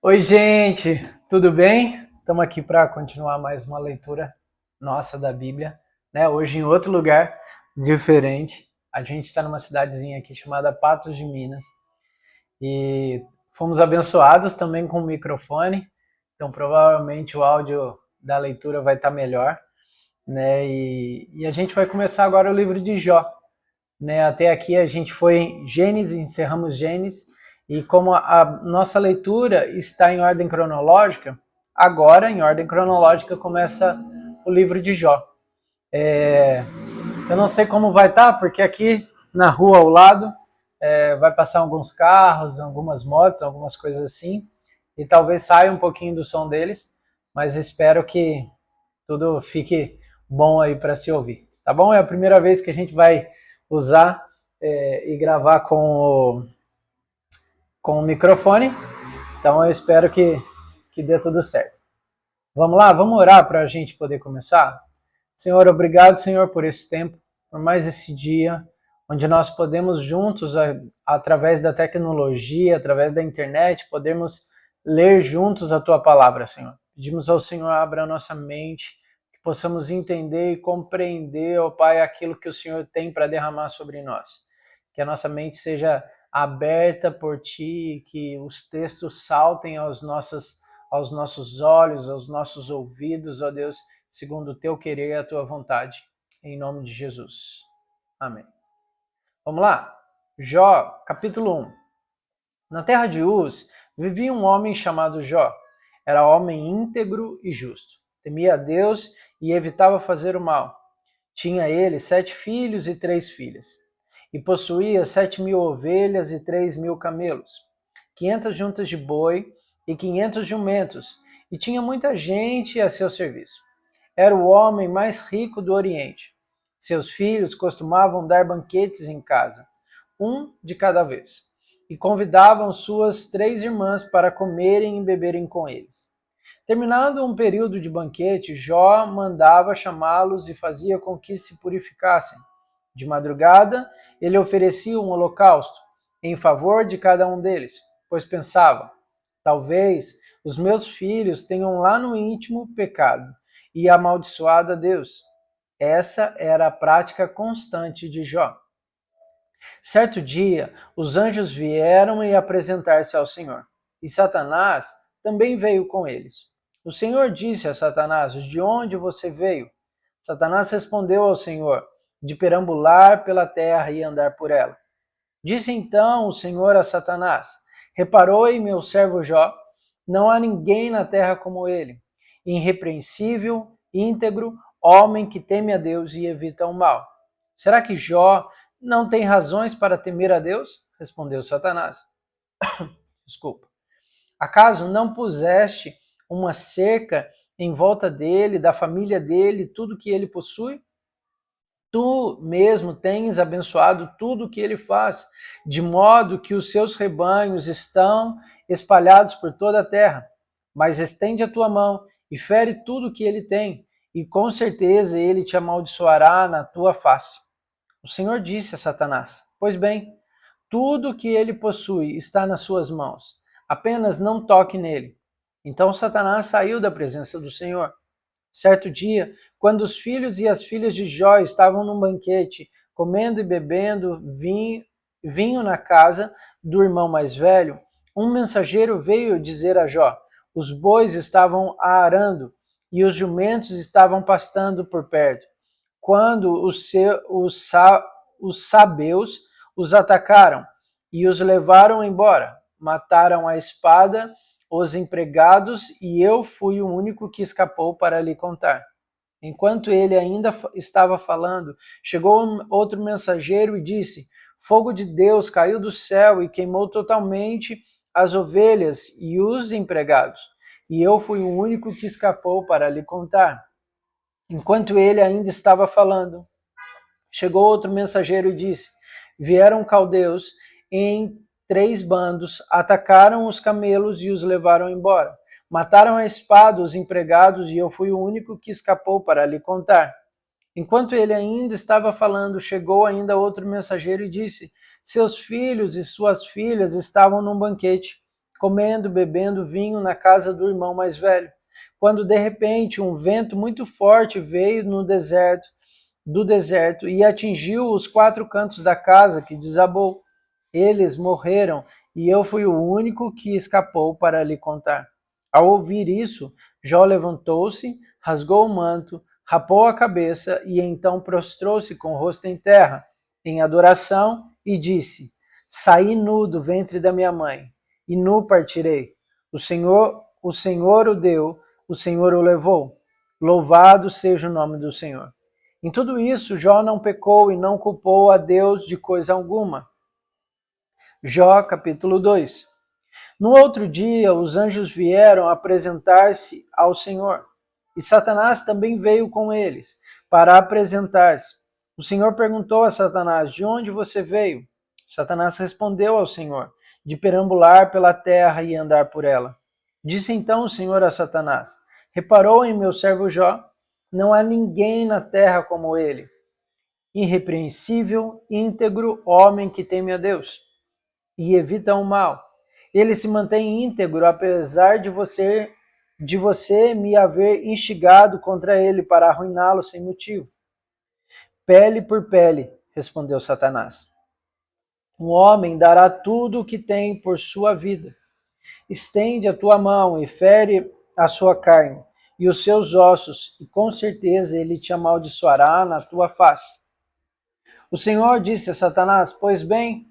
Oi, gente, tudo bem? Estamos aqui para continuar mais uma leitura nossa da Bíblia, né? Hoje em outro lugar diferente. A gente está numa cidadezinha aqui chamada Patos de Minas e fomos abençoados também com o microfone, então provavelmente o áudio da leitura vai estar melhor, né? E a gente vai começar agora o livro de Jó, né? Até aqui a gente foi em Gênesis, encerramos Gênesis, e como a nossa leitura está em ordem cronológica, agora, em ordem cronológica, começa o livro de Jó. Eu não sei como vai estar, porque aqui na rua ao lado vai passar alguns carros, algumas motos, algumas coisas assim, e talvez saia um pouquinho do som deles, mas espero que tudo fique bom aí para se ouvir. Tá bom? É a primeira vez que a gente vai usar e gravar com o microfone, então eu espero que dê tudo certo. Vamos lá? Vamos orar para a gente poder começar? Senhor, obrigado, Senhor, por esse tempo, por mais esse dia, onde nós podemos juntos, através da tecnologia, através da internet, podemos ler juntos a Tua palavra, Senhor. Pedimos ao Senhor, abra a nossa mente, que possamos entender e compreender, ó Pai, aquilo que o Senhor tem para derramar sobre nós. Que a nossa mente seja aberta por Ti, que os textos saltem aos nossos olhos, aos nossos ouvidos, ó Deus, segundo o Teu querer e a Tua vontade. Em nome de Jesus. Amém. Vamos lá? Jó, capítulo 1. Na terra de Uz vivia um homem chamado Jó. Era homem íntegro e justo. Temia a Deus e evitava fazer o mal. Tinha ele 7 filhos e 3 filhas. E possuía 7.000 ovelhas e 3.000 camelos, 500 juntas de boi e 500 jumentos, e tinha muita gente a seu serviço. Era o homem mais rico do Oriente. Seus filhos costumavam dar banquetes em casa, um de cada vez, e convidavam suas 3 irmãs para comerem e beberem com eles. Terminado um período de banquete, Jó mandava chamá-los e fazia com que se purificassem. De madrugada, ele oferecia um holocausto em favor de cada um deles, pois pensava: talvez os meus filhos tenham lá no íntimo pecado e amaldiçoado a Deus. Essa era a prática constante de Jó. Certo dia, os anjos vieram e apresentar-se ao Senhor, e Satanás também veio com eles. O Senhor disse a Satanás: de onde você veio? Satanás respondeu ao Senhor: de perambular pela terra e andar por ela. Disse então o Senhor a Satanás: reparou em meu servo Jó? Não há ninguém na terra como ele, irrepreensível, íntegro, homem que teme a Deus e evita o mal. Será que Jó não tem razões para temer a Deus? Respondeu Satanás. Desculpa. Acaso não puseste uma cerca em volta dele, da família dele, tudo que ele possui? Tu mesmo tens abençoado tudo o que ele faz, de modo que os seus rebanhos estão espalhados por toda a terra. Mas estende a tua mão e fere tudo o que ele tem, e com certeza ele te amaldiçoará na tua face. O Senhor disse a Satanás: pois bem, tudo o que ele possui está nas suas mãos, apenas não toque nele. Então Satanás saiu da presença do Senhor. Certo dia, quando os filhos e as filhas de Jó estavam num banquete, comendo e bebendo vinho na casa do irmão mais velho, um mensageiro veio dizer a Jó: os bois estavam arando e os jumentos estavam pastando por perto, quando os sabeus os atacaram e os levaram embora. Mataram a espada os empregados, e eu fui o único que escapou para lhe contar. Enquanto ele ainda estava falando, chegou outro mensageiro e disse: fogo de Deus caiu do céu e queimou totalmente as ovelhas e os empregados, e eu fui o único que escapou para lhe contar. Enquanto ele ainda estava falando, chegou outro mensageiro e disse: vieram caldeus em 3 bandos, atacaram os camelos e os levaram embora. Mataram a espada os empregados, e eu fui o único que escapou para lhe contar. Enquanto ele ainda estava falando, chegou ainda outro mensageiro e disse: seus filhos e suas filhas estavam num banquete, comendo, bebendo vinho na casa do irmão mais velho. Quando de repente um vento muito forte veio do deserto e atingiu os 4 cantos da casa, que desabou. Eles morreram e eu fui o único que escapou para lhe contar. Ao ouvir isso, Jó levantou-se, rasgou o manto, rapou a cabeça e então prostrou-se com o rosto em terra, em adoração, e disse: Saí nu do ventre da minha mãe, e nu partirei. O Senhor o deu, o Senhor o levou. Louvado seja o nome do Senhor. Em tudo isso, Jó não pecou e não culpou a Deus de coisa alguma. Jó, capítulo 2. No outro dia, os anjos vieram apresentar-se ao Senhor, e Satanás também veio com eles, para apresentar-se. O Senhor perguntou a Satanás: De onde você veio? Satanás respondeu ao Senhor: De perambular pela terra e andar por ela. Disse então o Senhor a Satanás: Reparou em meu servo Jó? Não há ninguém na terra como ele, irrepreensível, íntegro, homem que teme a Deus e evita o mal. Ele se mantém íntegro, apesar de você me haver instigado contra ele para arruiná-lo sem motivo. Pele por pele, respondeu Satanás. Um homem dará tudo o que tem por sua vida. Estende a tua mão e fere a sua carne e os seus ossos, e com certeza ele te amaldiçoará na tua face. O Senhor disse a Satanás: Pois bem,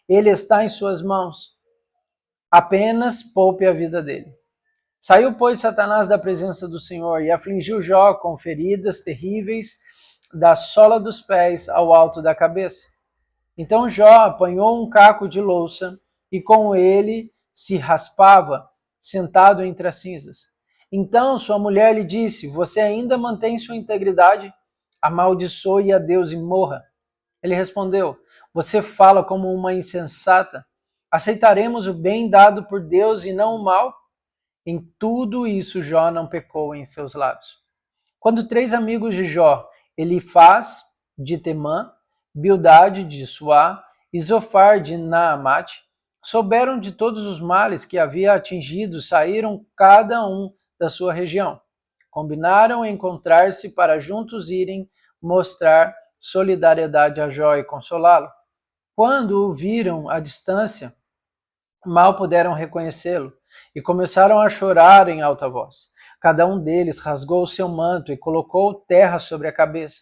ele está em suas mãos. Apenas poupe a vida dele. Saiu, pois, Satanás da presença do Senhor e afligiu Jó com feridas terríveis da sola dos pés ao alto da cabeça. Então Jó apanhou um caco de louça e com ele se raspava, sentado entre as cinzas. Então sua mulher lhe disse: Você ainda mantém sua integridade? Amaldiçoe a Deus e morra. Ele respondeu: Você fala como uma insensata. Aceitaremos o bem dado por Deus e não o mal? Em tudo isso Jó não pecou em seus lábios. Quando 3 amigos de Jó, Elifaz de Temã, Bildade de Suá e Zofar de Naamate, souberam de todos os males que havia atingido, saíram cada um da sua região. Combinaram encontrar-se para juntos irem mostrar solidariedade a Jó e consolá-lo. Quando o viram à distância, mal puderam reconhecê-lo e começaram a chorar em alta voz. Cada um deles rasgou o seu manto e colocou terra sobre a cabeça.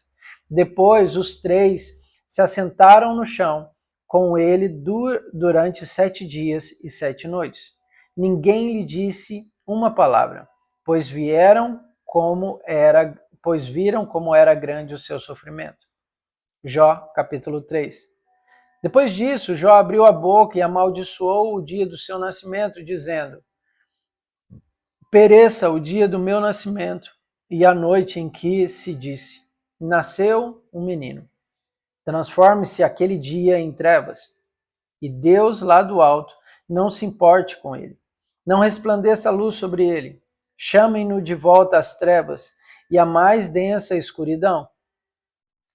Depois os 3 se assentaram no chão com ele durante 7 dias e 7 noites. Ninguém lhe disse uma palavra, pois viram como era grande o seu sofrimento. Jó, capítulo 3. Depois disso, Jó abriu a boca e amaldiçoou o dia do seu nascimento, dizendo: Pereça o dia do meu nascimento e a noite em que se disse: Nasceu um menino. Transforme-se aquele dia em trevas, e Deus lá do alto não se importe com ele. Não resplandeça a luz sobre ele. Chamem-no de volta às trevas e à mais densa escuridão.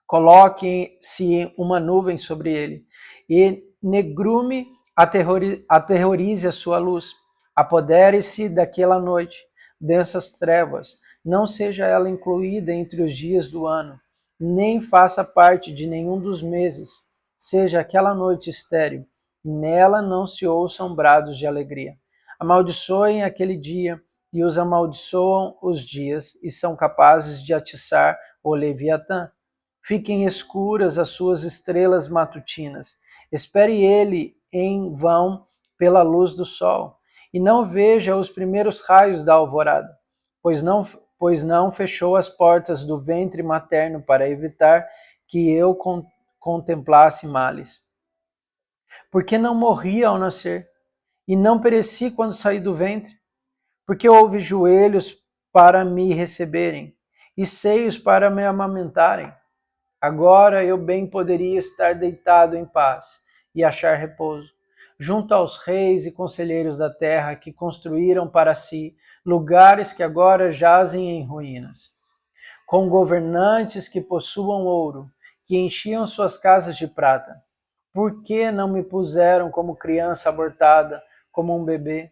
Coloque-se uma nuvem sobre ele, e negrume aterrorize a sua luz. Apodere-se daquela noite, dessas trevas. Não seja ela incluída entre os dias do ano, nem faça parte de nenhum dos meses. Seja aquela noite estéril, e nela não se ouçam brados de alegria. Amaldiçoem aquele dia, e os amaldiçoam os dias, e são capazes de atiçar o Leviatã. Fiquem escuras as suas estrelas matutinas. Espere ele em vão pela luz do sol, e não veja os primeiros raios da alvorada, pois não fechou as portas do ventre materno para evitar que eu contemplasse males. Porque não morri ao nascer, e não pereci quando saí do ventre? Porque houve joelhos para me receberem, e seios para me amamentarem. Agora eu bem poderia estar deitado em paz e achar repouso, junto aos reis e conselheiros da terra que construíram para si lugares que agora jazem em ruínas, com governantes que possuam ouro, que enchiam suas casas de prata. Por que não me puseram como criança abortada, como um bebê,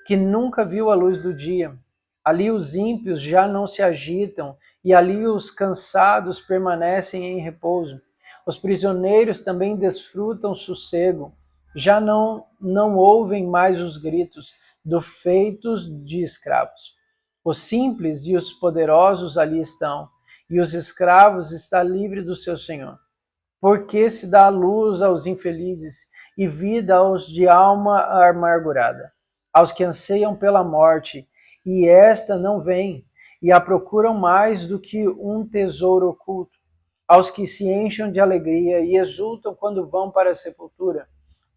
que nunca viu a luz do dia. Ali os ímpios já não se agitam, e ali os cansados permanecem em repouso. Os prisioneiros também desfrutam sossego, já não ouvem mais os gritos dos feitos de escravos. Os simples e os poderosos ali estão, e os escravos está livre do seu senhor. Porque se dá luz aos infelizes e vida aos de alma amargurada, aos que anseiam pela morte, e esta não vem, e a procuram mais do que um tesouro oculto, aos que se enchem de alegria e exultam quando vão para a sepultura,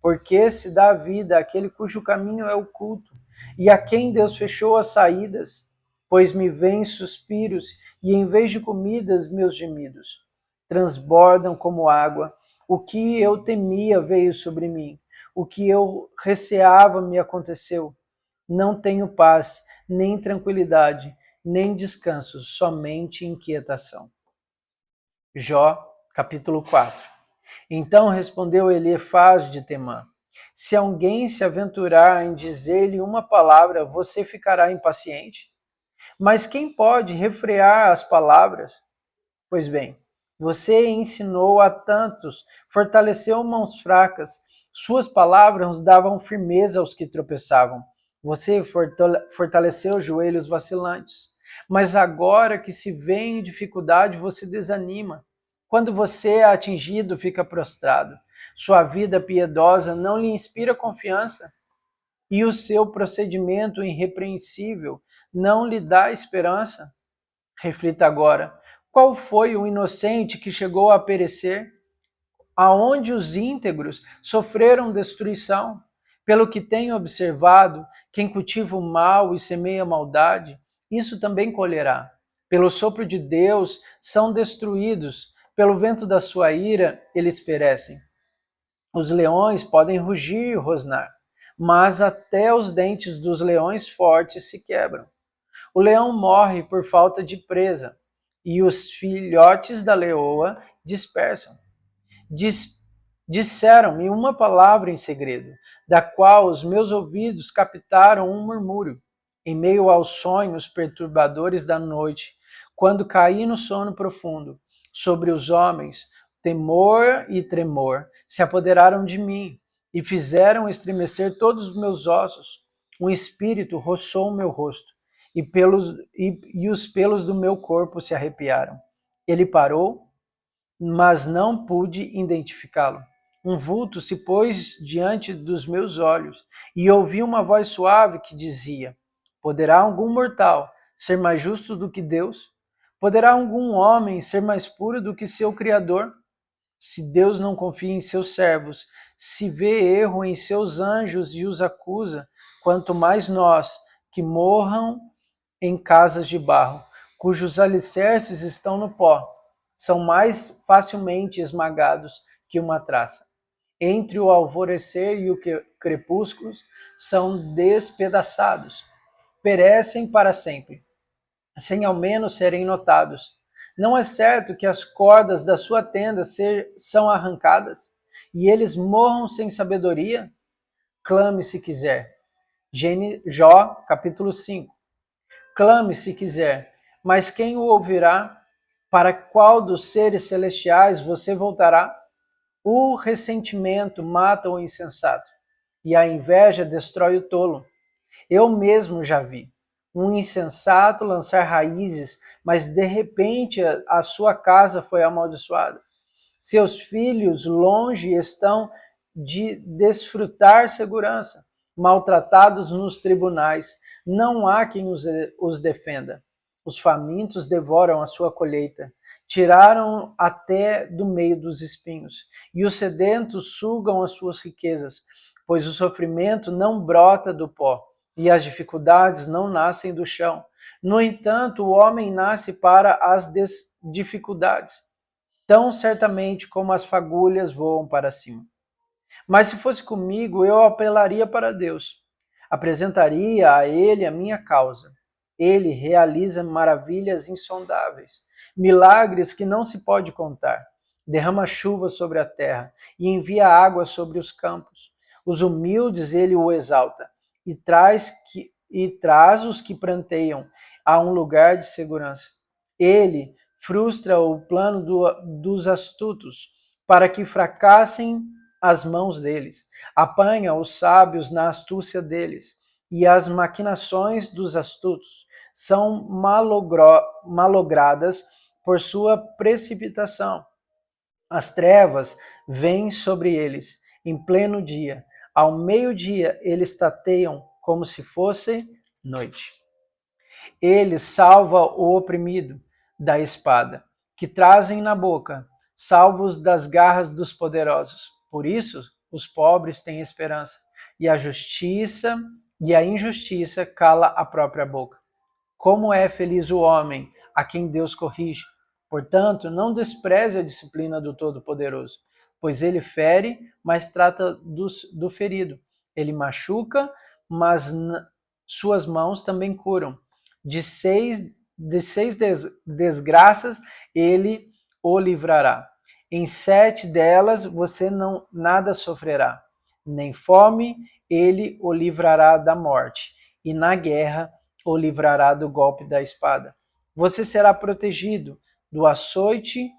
porque se dá vida àquele cujo caminho é oculto, e a quem Deus fechou as saídas, pois me vêm suspiros, e em vez de comidas, meus gemidos transbordam como água. O que eu temia veio sobre mim. O que eu receava me aconteceu. Não tenho paz, nem tranquilidade, nem descanso, somente inquietação. Jó, capítulo 4. Então respondeu Elifaz de Temã: se alguém se aventurar em dizer-lhe uma palavra, você ficará impaciente? Mas quem pode refrear as palavras? Pois bem, você ensinou a tantos, fortaleceu mãos fracas, suas palavras davam firmeza aos que tropeçavam. Você fortaleceu joelhos vacilantes. Mas agora que se vê em dificuldade, você desanima. Quando você é atingido, fica prostrado. Sua vida piedosa não lhe inspira confiança e o seu procedimento irrepreensível não lhe dá esperança. Reflita agora. Qual foi o inocente que chegou a perecer? Aonde os íntegros sofreram destruição? Pelo que tenho observado, quem cultiva o mal e semeia a maldade, isso também colherá. Pelo sopro de Deus são destruídos, pelo vento da sua ira eles perecem. Os leões podem rugir e rosnar, mas até os dentes dos leões fortes se quebram. O leão morre por falta de presa, e os filhotes da leoa dispersam. Disseram-me uma palavra em segredo, da qual os meus ouvidos captaram um murmúrio. Em meio aos sonhos perturbadores da noite, quando caí no sono profundo, sobre os homens, temor e tremor se apoderaram de mim e fizeram estremecer todos os meus ossos. Um espírito roçou o meu rosto e os pelos do meu corpo se arrepiaram. Ele parou, mas não pude identificá-lo. Um vulto se pôs diante dos meus olhos e ouvi uma voz suave que dizia: poderá algum mortal ser mais justo do que Deus? Poderá algum homem ser mais puro do que seu Criador? Se Deus não confia em seus servos, se vê erro em seus anjos e os acusa, quanto mais nós, que morram em casas de barro, cujos alicerces estão no pó, são mais facilmente esmagados que uma traça. Entre o alvorecer e o crepúsculo são despedaçados, perecem para sempre, sem ao menos serem notados. Não é certo que as cordas da sua tenda são arrancadas e eles morram sem sabedoria? Clame se quiser. Jó, capítulo 5. Clame se quiser, mas quem o ouvirá? Para qual dos seres celestiais você voltará? O ressentimento mata o insensato, e a inveja destrói o tolo. Eu mesmo já vi um insensato lançar raízes, mas de repente a sua casa foi amaldiçoada. Seus filhos longe estão de desfrutar segurança, maltratados nos tribunais, não há quem os defenda. Os famintos devoram a sua colheita, tiraram até do meio dos espinhos, e os sedentos sugam as suas riquezas, pois o sofrimento não brota do pó, e as dificuldades não nascem do chão. No entanto, o homem nasce para as dificuldades, tão certamente como as fagulhas voam para cima. Mas se fosse comigo, eu apelaria para Deus. Apresentaria a Ele a minha causa. Ele realiza maravilhas insondáveis, milagres que não se pode contar. Derrama chuva sobre a terra e envia água sobre os campos. Os humildes ele o exalta e traz os que pranteiam a um lugar de segurança. Ele frustra o plano dos astutos para que fracassem as mãos deles. Apanha os sábios na astúcia deles, e as maquinações dos astutos são malogradas por sua precipitação. As trevas vêm sobre eles em pleno dia. Ao meio-dia eles tateiam como se fosse noite. Ele salva o oprimido da espada, que trazem na boca, salvos das garras dos poderosos. Por isso, os pobres têm esperança, e a injustiça cala a própria boca. Como é feliz o homem a quem Deus corrige. Portanto, não despreze a disciplina do Todo-Poderoso, pois ele fere, mas trata do ferido. Ele machuca, mas suas mãos também curam. De seis desgraças ele o livrará. Em 7 delas você nada sofrerá. Nem fome ele o livrará da morte, e na guerra o livrará do golpe da espada. Você será protegido do açoite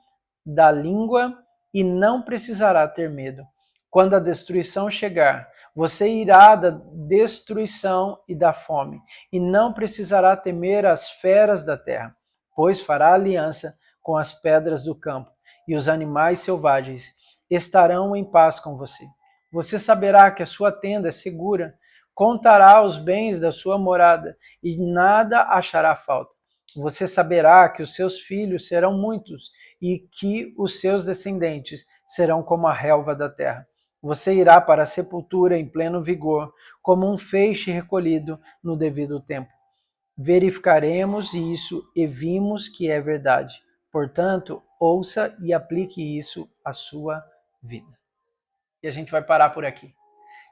da língua e não precisará ter medo. Quando a destruição chegar, você irá da destruição e da fome, e não precisará temer as feras da terra, pois fará aliança com as pedras do campo, e os animais selvagens estarão em paz com você. Você saberá que a sua tenda é segura, contará os bens da sua morada, e nada achará falta. Você saberá que os seus filhos serão muitos, e que os seus descendentes serão como a relva da terra. Você irá para a sepultura em pleno vigor, como um feixe recolhido no devido tempo. Verificaremos isso e vimos que é verdade. Portanto, ouça e aplique isso à sua vida. E a gente vai parar por aqui.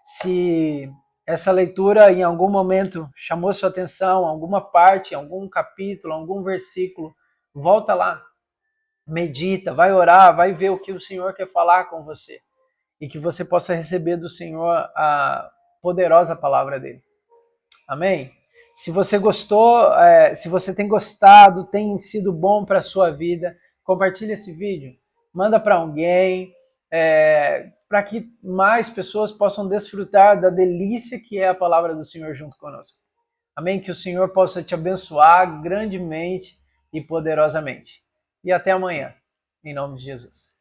Se essa leitura em algum momento chamou sua atenção, alguma parte, algum capítulo, algum versículo, volta lá, medita, vai orar, vai ver o que o Senhor quer falar com você e que você possa receber do Senhor a poderosa palavra dele. Amém? Se você gostou, se você tem gostado, tem sido bom para a sua vida, compartilhe esse vídeo, manda para alguém, para que mais pessoas possam desfrutar da delícia que é a palavra do Senhor junto conosco. Amém? Que o Senhor possa te abençoar grandemente e poderosamente. E até amanhã, em nome de Jesus.